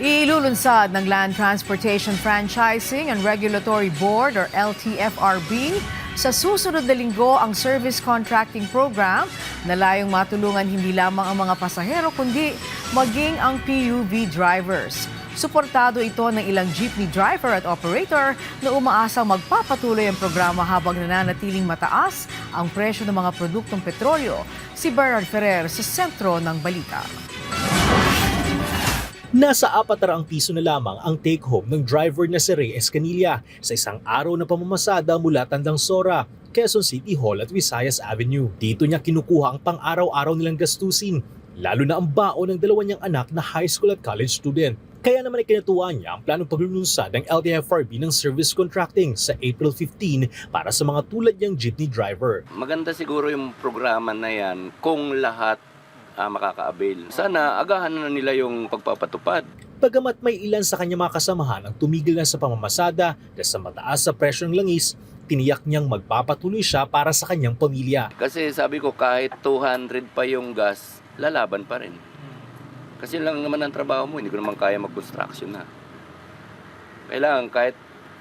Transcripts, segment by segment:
Ilulunsad ng Land Transportation Franchising and Regulatory Board or LTFRB sa susunod na linggo ang Service Contracting Program na layong matulungan hindi lamang ang mga pasahero kundi maging ang PUV drivers. Suportado ito ng ilang jeepney driver at operator na umaasang magpapatuloy ang programa habang nananatiling mataas ang presyo ng mga produktong petrolyo. Si Bernard Ferrer sa sentro ng balita. Nasa 400 piso na lamang ang take-home ng driver na si Ray Escanilla sa isang araw na pamamasada mula Tandang Sora, Quezon City Hall at Visayas Avenue. Dito niya kinukuha ang pang-araw-araw nilang gastusin, lalo na ang baon ng dalawa niyang anak na high school at college student. Kaya naman ay kinatuwa niya ang planong paglulunsad ng LTFRB ng service contracting sa April 15 para sa mga tulad niyang jeepney driver. Maganda siguro yung programa na yan kung lahat makaka-avail. Sana agahan na nila yung pagpapatupad. Bagamat may ilan sa kanyang mga kasamahan ang tumigil na sa pamamasada dahil sa mataas sa presyo ng langis, tiniyak niyang magpapatuloy siya para sa kanyang pamilya. Kasi sabi ko kahit 200 pa yung gas, lalaban pa rin. Kasi lang naman ang trabaho mo, hindi ko naman kaya mag-construction na. Kailangan kahit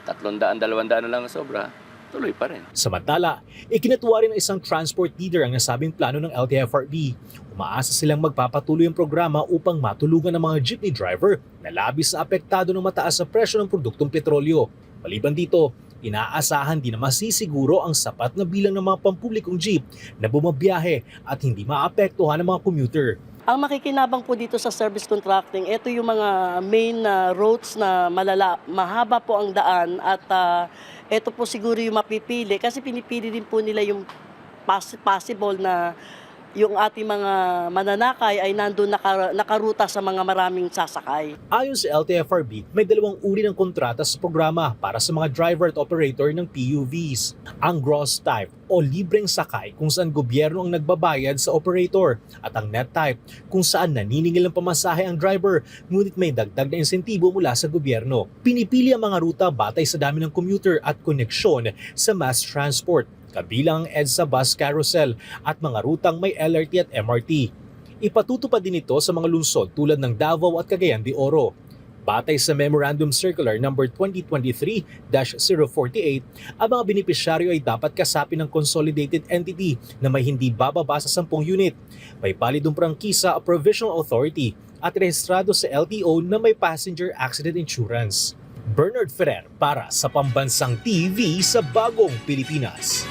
300, 200 na lang sobra, tuloy pa rin. Samantala, ikinatuwa rin ng isang transport leader ang nasabing plano ng LTFRB. Umaasa silang magpapatuloy ang programa upang matulungan ang mga jeepney driver na labis na apektado ng mataas na presyo ng produktong petrolyo. Maliban dito, inaasahan din na masisiguro ang sapat na bilang ng mga pampublikong jeep na bumabiyahe at hindi maapektuhan ng mga commuter. Ang makikinabang po dito sa service contracting, ito yung mga main roads na mahaba po ang daan at ito po siguro yung mapipili kasi pinipili din po nila yung possible na yung ating mga mananakay ay nandun nakaruta sa mga maraming sasakay. Ayon sa LTFRB, may dalawang uri ng kontrata sa programa para sa mga driver at operator ng PUVs. Ang gross type o libreng sakay kung saan gobyerno ang nagbabayad sa operator at ang net type kung saan naniningil ng pamasahe ang driver ngunit may dagdag na insentibo mula sa gobyerno. Pinipili ang mga ruta batay sa dami ng commuter at koneksyon sa mass transport, kabilang ang EDSA bus carousel at mga rutang may LRT at MRT. Ipatutupad din ito sa mga lungsod tulad ng Davao at Cagayan de Oro. Batay sa Memorandum Circular No. 2023-048, ang mga benepisyaryo ay dapat kasapin ng consolidated entity na may hindi bababa sa 10 unit, may palidong prangkisa o provisional authority at rehistrado sa LTO na may passenger accident insurance. Bernard Ferrer para sa Pambansang TV sa Bagong Pilipinas.